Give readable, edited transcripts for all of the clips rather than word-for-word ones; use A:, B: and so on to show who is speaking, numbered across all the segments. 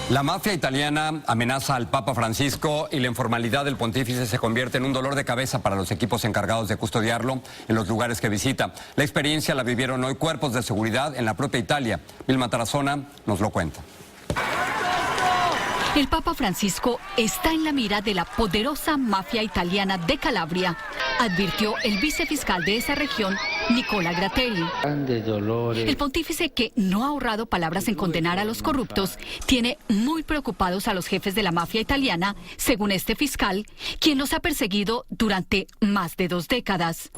A: La mafia italiana amenaza al Papa Francisco y la informalidad del pontífice se convierte en un dolor de cabeza para los equipos encargados de custodiarlo en los lugares que visita. La experiencia la vivieron hoy cuerpos de seguridad en la propia Italia. Vilma Tarazona nos lo cuenta.
B: El Papa Francisco está en la mira de la poderosa mafia italiana de Calabria, advirtió el vicefiscal de esa región, Nicola Gratteri. El pontífice, que no ha ahorrado palabras en condenar a los corruptos, tiene muy preocupados a los jefes de la mafia italiana, según este fiscal, quien los ha perseguido durante más de 2 décadas.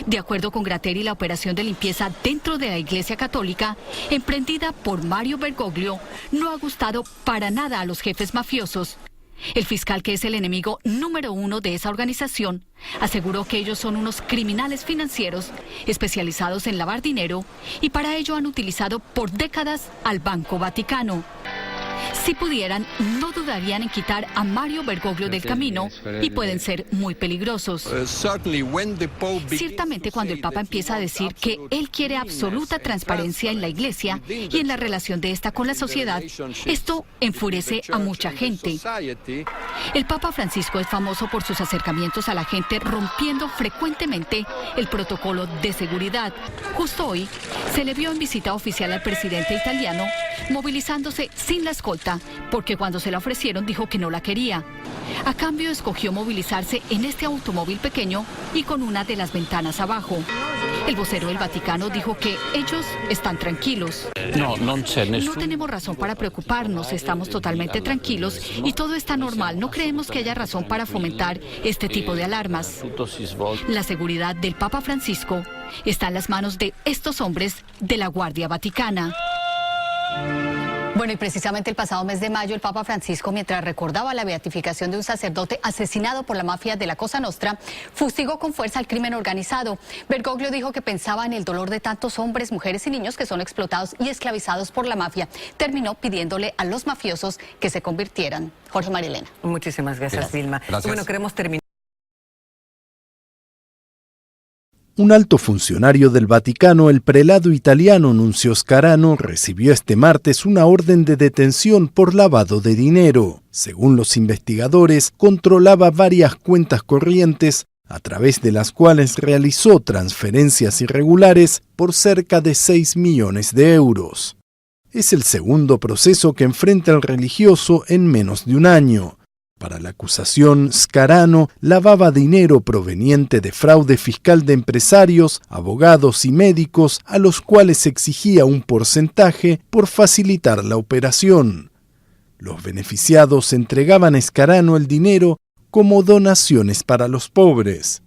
B: De acuerdo con Gratteri, la operación de limpieza dentro de la Iglesia Católica, emprendida por Mario Bergoglio, no ha gustado para nada a los jefes mafiosos. El fiscal, que es el enemigo número 1 de esa organización, aseguró que ellos son unos criminales financieros especializados en lavar dinero y para ello han utilizado por décadas al Banco Vaticano. Si pudieran, no dudarían en quitar a Mario Bergoglio del camino y pueden ser muy peligrosos. Ciertamente, cuando el Papa empieza a decir que él quiere absoluta transparencia en la Iglesia y en la relación de esta con la sociedad, esto enfurece a mucha gente. El Papa Francisco es famoso por sus acercamientos a la gente, rompiendo frecuentemente el protocolo de seguridad. Justo hoy se le vio en visita oficial al presidente italiano, movilizándose sin la escolta, porque cuando se la ofrecieron dijo que no la quería. A cambio, escogió movilizarse en este automóvil pequeño y con una de las ventanas abajo. El vocero del Vaticano dijo que ellos están tranquilos. No tenemos razón para preocuparnos, estamos totalmente tranquilos y todo está normal. No creemos que haya razón para fomentar este tipo de alarmas. La seguridad del Papa Francisco está en las manos de estos hombres de la Guardia Vaticana. Bueno, y precisamente el pasado mes de mayo, el Papa Francisco, mientras recordaba la beatificación de un sacerdote asesinado por la mafia de la Cosa Nostra, fustigó con fuerza al crimen organizado. Bergoglio dijo que pensaba en el dolor de tantos hombres, mujeres y niños que son explotados y esclavizados por la mafia. Terminó pidiéndole a los mafiosos que se convirtieran. Jorge Marilena.
C: Muchísimas gracias, Vilma.
A: Gracias.
C: Bueno, queremos terminar.
D: Un alto funcionario del Vaticano, el prelado italiano Nunzio Scarano, recibió este martes una orden de detención por lavado de dinero. Según los investigadores, controlaba varias cuentas corrientes a través de las cuales realizó transferencias irregulares por cerca de 6 millones de euros. Es el segundo proceso que enfrenta el religioso en menos de un año. Para la acusación, Scarano lavaba dinero proveniente de fraude fiscal de empresarios, abogados y médicos a los cuales exigía un porcentaje por facilitar la operación. Los beneficiados entregaban a Scarano el dinero como donaciones para los pobres.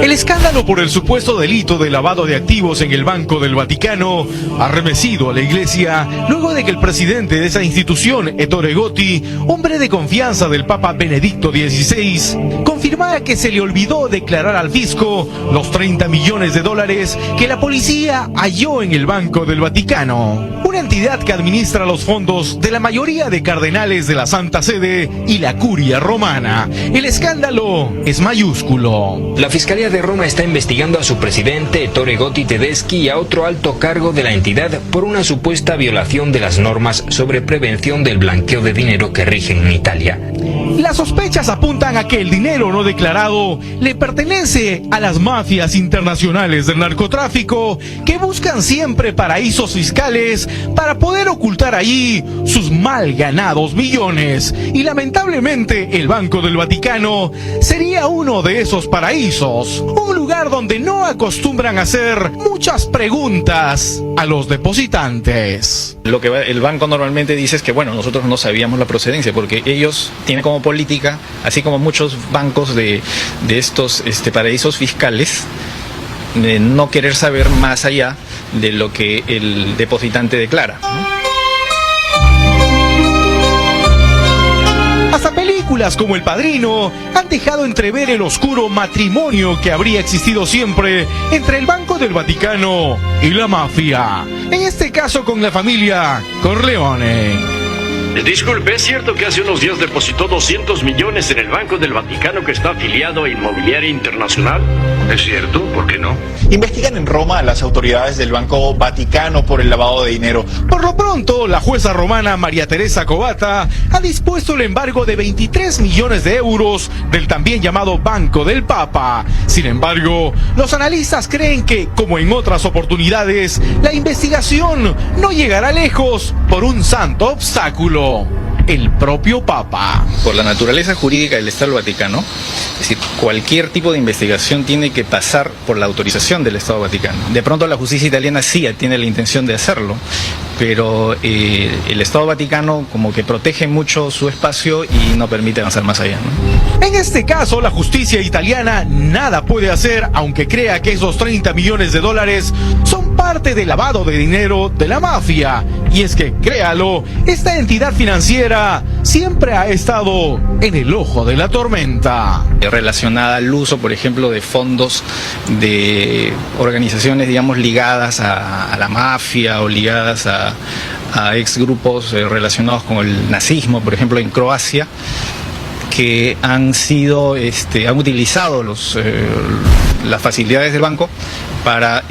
E: El escándalo por el supuesto delito de lavado de activos en el Banco del Vaticano ha arremecido a la Iglesia luego de que el presidente de esa institución, Ettore Gotti, hombre de confianza del Papa Benedicto XVI, confirmara que se le olvidó declarar al fisco los 30 millones de dólares que la policía halló en el Banco del Vaticano, una entidad que administra los fondos de la mayoría de cardenales de la Santa Sede y la Curia Romana. El escándalo es mayúsculo.
F: La Fiscalía de Roma está investigando a su presidente, Ettore Gotti Tedeschi, y a otro alto cargo de la entidad por una supuesta violación de las normas sobre prevención del blanqueo de dinero que rigen en Italia.
E: Las sospechas apuntan a que el dinero no declarado le pertenece a las mafias internacionales del narcotráfico, que buscan siempre paraísos fiscales para poder ocultar allí sus mal ganados millones. Y lamentablemente el Banco del Vaticano sería uno de esos paraísos, un lugar donde no acostumbran a hacer muchas preguntas a los depositantes.
G: Lo que el banco normalmente dice es que, bueno, nosotros no sabíamos la procedencia, porque ellos tienen como política, así como muchos bancos de estos paraísos fiscales, de no querer saber más allá de lo que el depositante declara, ¿no?
E: Hasta películas como El Padrino han dejado entrever el oscuro matrimonio que habría existido siempre entre el Banco del Vaticano y la mafia. En este caso con la familia Corleone.
C: Disculpe, ¿es cierto que hace unos días depositó 200 millones en el Banco del Vaticano que está afiliado a Inmobiliaria Internacional?
H: Es cierto, ¿por qué no?
I: Investigan en Roma a las autoridades del Banco Vaticano por el lavado de dinero.
E: Por lo pronto, la jueza romana María Teresa Covata ha dispuesto el embargo de 23 millones de euros del también llamado Banco del Papa. Sin embargo, los analistas creen que, como en otras oportunidades, la investigación no llegará lejos por un santo obstáculo: el propio Papa.
G: Por la naturaleza jurídica del Estado del Vaticano, es decir, cualquier tipo de investigación tiene que pasar por la autorización del Estado Vaticano. De pronto la justicia italiana sí tiene la intención de hacerlo, pero el Estado Vaticano como que protege mucho su espacio y no permite avanzar más allá, ¿no?
E: En este caso, la justicia italiana nada puede hacer, aunque crea que esos 30 millones de dólares son parte del lavado de dinero de la mafia. Y es que, créalo, esta entidad financiera siempre ha estado en el ojo de la tormenta.
G: Relacionada al uso, por ejemplo, de fondos de organizaciones, digamos, ligadas a la mafia o ligadas a ex grupos relacionados con el nazismo, por ejemplo, en Croacia, que han utilizado las facilidades del banco para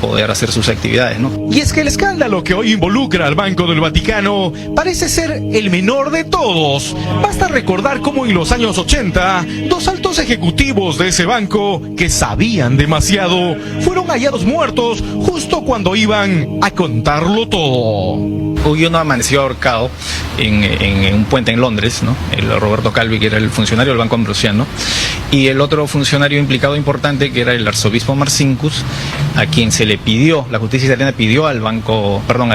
G: poder hacer sus actividades, ¿no?
E: Y es que el escándalo que hoy involucra al Banco del Vaticano parece ser el menor de todos. Basta recordar cómo en los años 80, dos altos ejecutivos de ese banco, que sabían demasiado, fueron hallados muertos justo cuando iban a contarlo todo.
G: Hoy uno amaneció ahorcado en un puente en Londres, ¿no? El Roberto Calvi, que era el funcionario del Banco Ambrosiano, y el otro funcionario implicado importante, que era el arzobispo Marcinkus, a quien se le pidió, la justicia italiana pidió al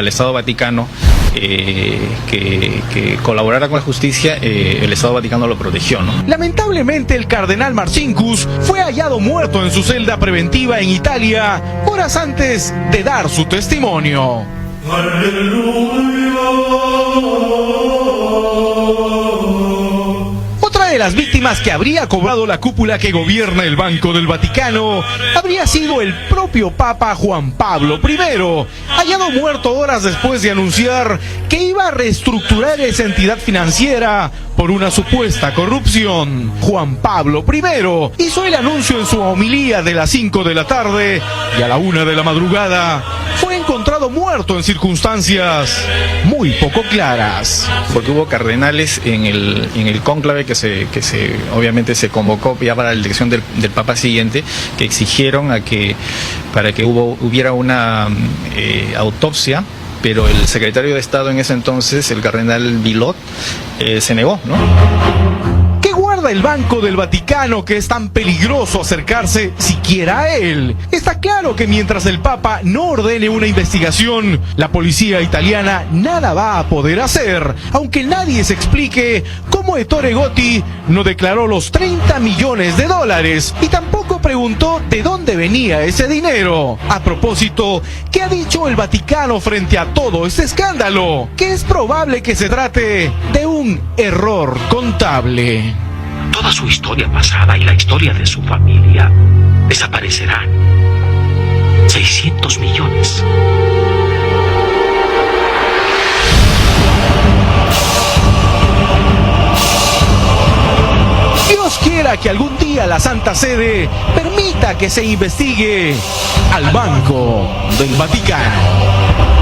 G: Estado Vaticano que colaborara con la justicia. El Estado Vaticano lo protegió, ¿no?
E: Lamentablemente, el cardenal Marcinkus fue hallado muerto en su celda preventiva en Italia horas antes de dar su testimonio. Otra de las víctimas que habría cobrado la cúpula que gobierna el Banco del Vaticano habría sido el propio Papa Juan Pablo I, hallado muerto horas después de anunciar que iba a reestructurar esa entidad financiera por una supuesta corrupción. Juan Pablo I hizo el anuncio en su homilía de las 5 de la tarde y a la 1 de la madrugada fue encontrado muerto en circunstancias muy poco claras.
G: Porque hubo cardenales en el cónclave que obviamente se convocó ya para la elección del Papa siguiente, que exigieron para que hubiera una autopsia, pero el secretario de Estado en ese entonces, el cardenal Bilot, se negó, ¿no?
E: ¿Qué guarda el Banco del Vaticano que es tan peligroso acercarse siquiera a él? Está claro que mientras el Papa no ordene una investigación, la policía italiana nada va a poder hacer, aunque nadie se explique cómo Ettore Gotti no declaró los 30 millones de dólares y tampoco preguntó de dónde venía ese dinero. A propósito, ¿qué ha dicho el Vaticano frente a todo este escándalo? Que es probable que se trate de un error contable.
H: Toda su historia pasada y la historia de su familia desaparecerán. 600 millones.
E: Dios quiera que algún día la Santa Sede permita que se investigue al Banco del Vaticano.